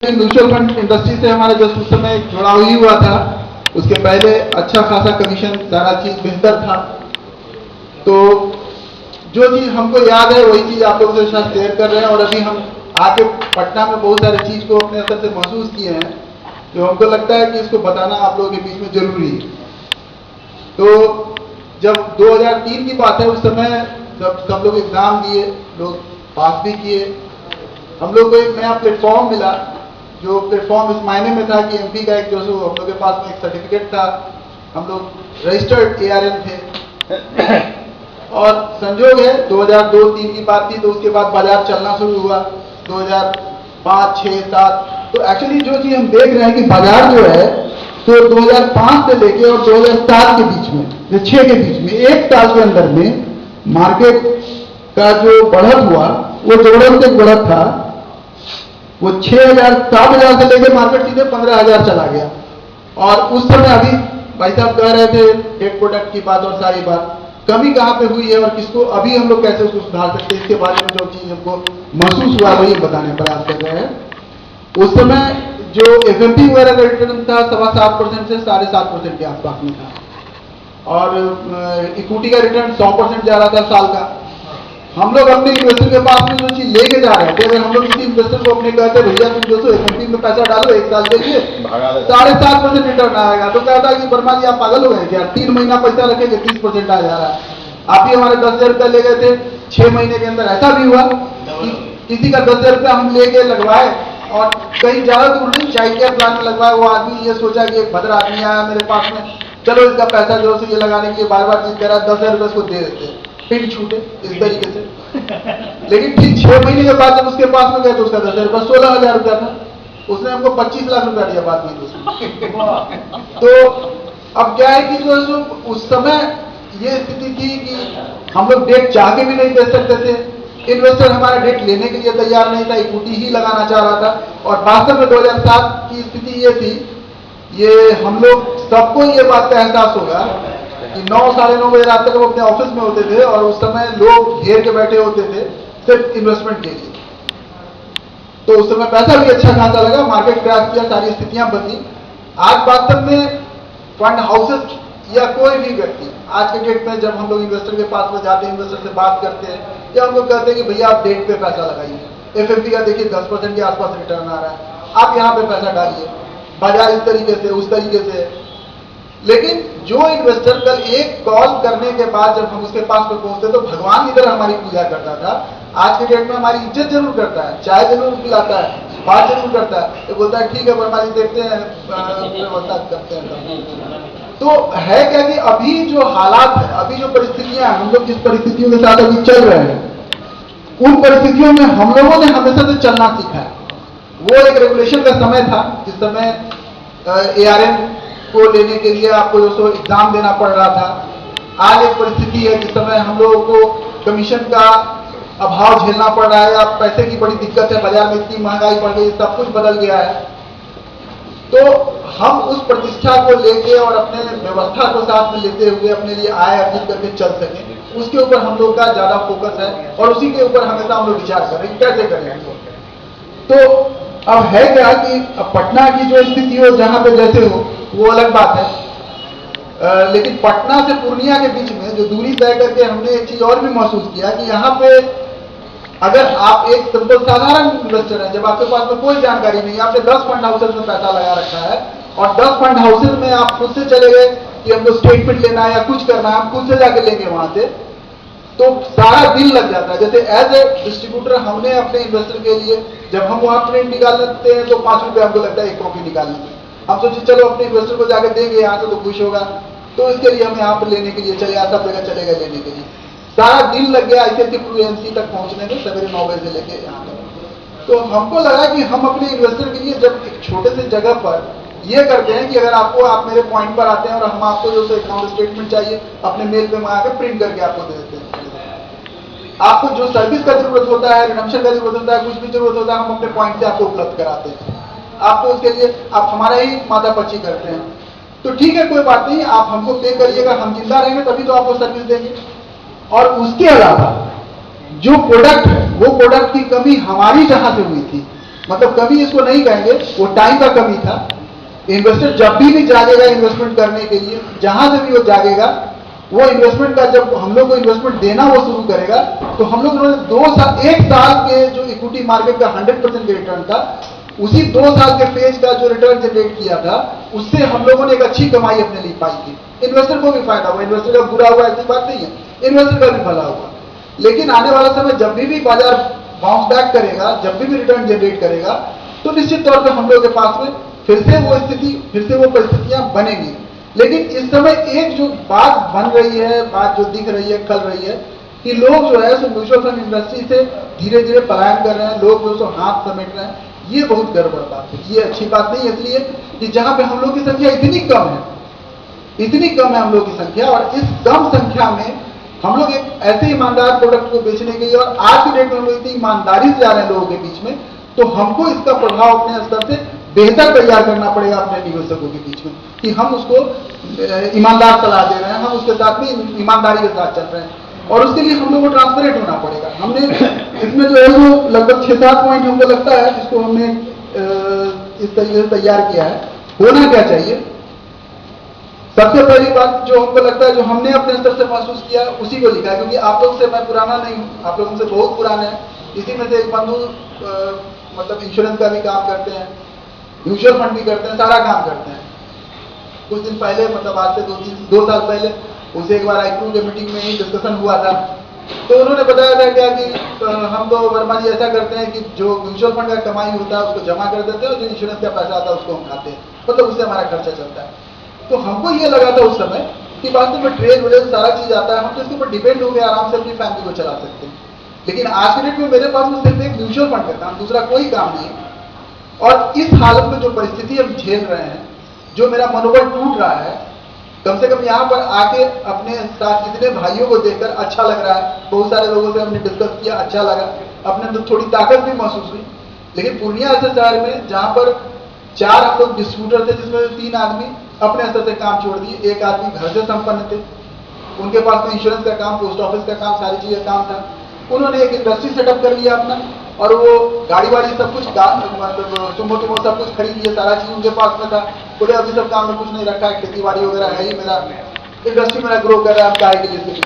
Mutual fund industry से हमारे just उस समय जुड़ाव ही हुआ था। उसके पहले अच्छा खासा कमीशन, सारा चीज बेहतर था। तो जो चीज हमको याद है वही चीज आप लोगों के साथ शेयर कर रहे हैं। और अभी हम आके पटना में बहुत सारी चीज को अपने असर से महसूस किए हैं, जो हमको लगता है कि इसको बताना आप लोगों के बीच में जरूरी है। तो जब 2003 की बात है, उस समय जब सब लोग एग्जाम दिए, लोग पास भी किए, हम लोग को एक नया प्लेटफॉर्म मिला। जो प्लेटफॉर्म इस मायने में था कि एमपी का एक जो हम लोग के पास में एक सर्टिफिकेट था, हम लोग रजिस्टर्ड एआरएन थे। और संजोग है 2002-03 की बात थी, तो उसके बाद बाजार चलना शुरू हुआ 2005, 6, 7। तो एक्चुअली जो चीज हम देख रहे हैं कि बाजार जो है, तो 2005 से लेके और 2007 के बीच में, 6 के बीच में, एक साल के अंदर में मार्केट का जो बढ़त हुआ वो जबरदस्त एक बढ़त था। वो 6,000, 7,000 से लेकर मार्केट सीधे 15,000 चला गया। और उस समय अभी भाई साहब कह रहे थे डेट प्रोडक्ट की बात और सारी बात, कमी कहाँ पे हुई है और किसको अभी हम लोग कैसे उसको सुधार सकते हैं, इसके बारे में जो चीज हमको महसूस हुआ वही बताने प्रयास कर रहे हैं। उस समय जो एफएमपी वगैरह का रिटर्न था 7.25% से 7.5% के आसपास में था। और इक्विटी का रिटर्न 100% जा रहा था साल का। हम लोग अपने इन्वेस्टर के पास में जो चीज लेके जा रहे थे, अगर हम लोग किसी इन्वेस्टर को अपने कहते भैया तुम दोस्तों एफएमपी में पैसा डालो 1 साल के लिए 7.5% रिटर्न आएगा, तो कहता है कि वर्मा जी आप पागल हो गए क्या, 3 महीना पैसा रखेंगे 30% आ जा रहा है। आप ही हमारे 10,000 रुपया ले गए थे, 6 महीने के अंदर ऐसा भी हुआ कि किसी का 10,000 रुपया हम लेके लगवाए और कहीं ज्यादा दूर नहीं, चाइल्ड केयर प्लान में लगवाए। वो आदमी ये सोचा कि एक भद्र आदमी आया मेरे पास में, चलो इसका पैसा जो है ये लगाने के लिए बार बार जिद करा, 10,000 रुपये उसको दे देते, फिर छूटे इस तरीके से। लेकिन ठीक 6 महीने के बाद जब उसके पास में गए तो उसका 10,000 रुपया 16,000 रुपया था। उसने हमको 25 लाख रुपया दिया बाद में। तो अब क्या है कि जो उस समय ये स्थिति थी कि हम लोग डेट चाह के भी नहीं दे सकते थे, इन्वेस्टर हमारा डेट लेने के लिए तैयार नहीं था, इक्विटी ही लगाना चाह रहा था। और वास्तव में 2007 की स्थिति ये थी, ये हम लोग सबको ये बात का एहसास होगा कि 9, साढ़े 9 बजे रात तक वो अपने ऑफिस में होते थे और उस समय लोग घेर के बैठे होते थे सिर्फ इन्वेस्टमेंट के लिए। तो उस समय पैसा भी अच्छा खासा लगा, मार्केट क्रैश किया, सारी स्थितियां बदली। आज वास्तव में फंड हाउसेस या कोई भी व्यक्ति आज के डेट में जब हम लोग इन्वेस्टर के पास में जाते हैं, इन्वेस्टर से बात करते हैं, या हम लोग कहते हैं कि भैया आप डेट पे पैसा लगाइए, एफएमपी का देखिए 10% के आसपास रिटर्न आ रहा है, आप यहाँ पे पैसा डालिए, बाजार इस तरीके से उस तरीके से। लेकिन जो इन्वेस्टर कल एक कॉल करने के बाद जब हम उसके पास में पहुंचते तो भगवान इधर हमारी पूजा करता था, आज के डेट में हमारी इज्जत जरूर करता है, चाय जरूर पिलाता है, बात जरूर करता है, तो बोलता है ठीक है वर्मा जी देखते हैं, व्यवस्था करते हैं। तो है क्या कि अभी जो हालात है, अभी जो परिस्थितियां हम लोग जिस परिस्थितियों के साथ अभी चल रहे हैं, उन परिस्थितियों में हम लोगों ने हमेशा से चलना सीखा है। वो एक रेगुलेशन का समय था जिस समय एआरएन को लेने के लिए आपको जो एग्जाम देना पड़ रहा था। आज एक परिस्थिति है जिस समय हम लोगों को कमीशन का अभाव झेलना पड़ रहा है, या पैसे की बड़ी दिक्कत है, बाजार में इतनी महंगाई बढ़ गई, सब कुछ बदल गया है। तो हम उस प्रतिष्ठा को लेके और अपने व्यवस्था को साथ में लेते हुए अपने लिए आय अर्जित करके चल सके, उसके ऊपर हम लोग का ज्यादा फोकस है और उसी के ऊपर हमेशा हम लोग विचार करें कैसे करें। तो अब है क्या कि अब पटना की जो स्थिति हो, जहां पे जैसे हो वो अलग बात है, लेकिन पटना से पूर्णिया के बीच में जो दूरी तय करके हमने एक चीज और भी महसूस किया कि यहाँ पे अगर आप एक सिंपल साधारण इन्वेस्टर है, जब आपके पास में कोई जानकारी नहीं, आपने 10 फंड हाउसेज में पैसा लगा रखा है और 10 फंड हाउसेज में आप खुद से चले गए कि हमको स्टेटमेंट लेना है या कुछ करना है, हम खुद से जाके लेंगे वहां से, तो सारा दिन लग जाता है। जैसे एज ए डिस्ट्रीब्यूटर हमने अपने इन्वेस्टर के लिए जब हम वहां प्रिंट निकालते हैं तो 5 रुपए हमको लगता है एक कॉपी निकालने में। हम सोचे चलो अपने इन्वेस्टर को जाके देंगे यहाँ से तो खुश होगा, तो इसके लिए हम यहाँ पर लेने के लिए चले, सब जगह चले गए लेने के लिए। सारा दिन लग गया ICICI तक पहुंचने में, सवेरे 9 बजे से लेके यहाँ तक। तो हमको लगा कि हम अपने इन्वेस्टर के लिए जब एक छोटे से जगह पर ये करते हैं कि अगर आपको आप मेरे पॉइंट पर आते हैं और हम आपको जो अकाउंट स्टेटमेंट चाहिए अपने मेल पे मंगा के प्रिंट करके आपको दे देते हैं। आपको जो सर्विस का जरूरत होता है, रिडम्पशन का जरूरत होता है, कुछ भी जरूरत होता है, हम अपने पॉइंट से आपको उपलब्ध कराते हैं। आपको उसके लिए आप हमारा ही मातापच्ची करते हैं, तो ठीक है कोई बात नहीं, आप हमको पे करिएगा, हम जिंदा रहेंगे तभी तो आपको सर्विस देंगे। और उसके अलावा जो प्रोडक्ट है वो प्रोडक्ट की कमी हमारी जहां से हुई थी मतलब कमी इसको नहीं कहेंगे, वो टाइम का कमी था। इन्वेस्टर जब भी जागेगा इन्वेस्टमेंट करने के लिए, जहां से भी वो जागेगा, वो इन्वेस्टमेंट का जब हम लोग को इन्वेस्टमेंट देना वो शुरू करेगा, तो हम लोग उन्होंने 1 साल के जो इक्विटी मार्केट का 100% रिटर्न था, उसी 2 साल के फेज का जो रिटर्न जनरेट किया था, उससे हम लोगों ने एक अच्छी कमाई अपने लिए पाई थी। इन्वेस्टर को भी फायदा हुआ, इन्वेस्टर का बुरा हुआ ऐसी बात नहीं है, इन्वेस्टर का भी भला हुआ। लेकिन आने वाला समय जब भी बाजार बाउंस बैक करेगा, जब भी रिटर्न जनरेट करेगा, तो निश्चित तौर पर हम लोगों के पास में फिर से वो स्थिति, फिर से वो परिस्थितियां बनेंगी। लेकिन इस समय एक जो बात बन रही है, बात जो दिख रही है, खल रही है, कि लोग जो है सो म्यूचुअल फंड इंडस्ट्री से धीरे धीरे पलायन कर रहे हैं, लोग जो सो हाथ समेट रहे हैं। ये बहुत गड़बड़ बात है, ये अच्छी बात नहीं है। इसलिए कि जहां पे हम लोग की संख्या इतनी कम है, इतनी कम है हम लोग की संख्या, और इस कम संख्या में हम लोग एक ऐसे ईमानदार प्रोडक्ट को बेचने के लिए, और आज की डेट में हम लोग इतनी ईमानदारी से जा रहे हैं लोगों के बीच में, तो हमको इसका प्रभाव अपने स्तर से बेहतर तैयार करना पड़ेगा अपने निवेशकों के बीच में, कि हम उसको ईमानदार सलाह दे रहे हैं, हम उसके साथ में ईमानदारी के साथ चल रहे हैं, और उसके लिए हम लोग को ट्रांसपेरेंट होना पड़ेगा। हमने इसमें जो है वो लगभग 6-7 पॉइंट हमको लगता है जिसको हमने इस तरीके से तैयार किया है। होना क्या चाहिए? सबसे पहली बात जो हमको लगता है, जो हमने अपने स्तर से महसूस किया, उसी को लिखा है, क्योंकि आप लोग से मैं पुराना नहीं हूं, आप लोगों से बहुत पुराने हैं। इसी में से एक बंधु मतलब इंश्योरेंस का भी काम करते हैं, म्यूचुअल फंड भी करते हैं, सारा काम करते हैं। कुछ दिन पहले, मतलब आज से 2 साल पहले, उनसे एक बार आईक्यू के मीटिंग में ही डिस्कशन हुआ था, तो उन्होंने बताया था क्या कि हम तो वर्मा जी ऐसा करते हैं कि जो म्यूचुअल फंड का कमाई होता है उसको जमा कर देते हैं, और जो इंश्योरेंस का पैसा आता है उसको हम खाते हैं, मतलब उससे हमारा खर्चा चलता है। तो हमको ये लगा था उस समय कि वास्तव में ट्रेड वजह सारा चीज आता है, हम तो इसके ऊपर डिपेंड हो गए, आराम से अपनी फैमिली को चला सकते हैं। लेकिन आज के डेट में मेरे पास में सिर्फ एक म्यूचुअल फंड का काम, दूसरा कोई काम नहीं है। और इस हालत में जो परिस्थिति हम झेल रहे हैं, जो मेरा मनोबल टूट रहा है, कम से कम यहाँ पर आके अपने साथ इतने भाइयों को देखकर अच्छा लग रहा है। बहुत सारे लोगों से हमने डिस्कस किया, अच्छा लगा, अपने अंदर थोड़ी ताकत भी महसूस हुई। लेकिन पूर्णिया ऐसे शहर में जहां पर 4 हम लोग डिस्ट्रीब्यूटर थे, जिसमें 3 आदमी अपने स्तर से काम छोड़ दिए, 1 आदमी घर से संपन्न थे, उनके पास में इंश्योरेंस का काम, पोस्ट ऑफिस का काम, सारी चीजें काम था। उन्होंने एक इंडस्ट्री सेटअप कर लिया अपना, और वो गाड़ी वाड़ी सब कुछ काम, मतलब सुमो तुमो सब कुछ खरीद लिया, सारा चीज उनके पास में था। बोले अभी सब काम में कुछ नहीं रखा है, खेती बाड़ी वगैरह है ही, मेरा इंडस्ट्री मेरा ग्रो कर रहा है, हम काहे के लिए इसके पीछे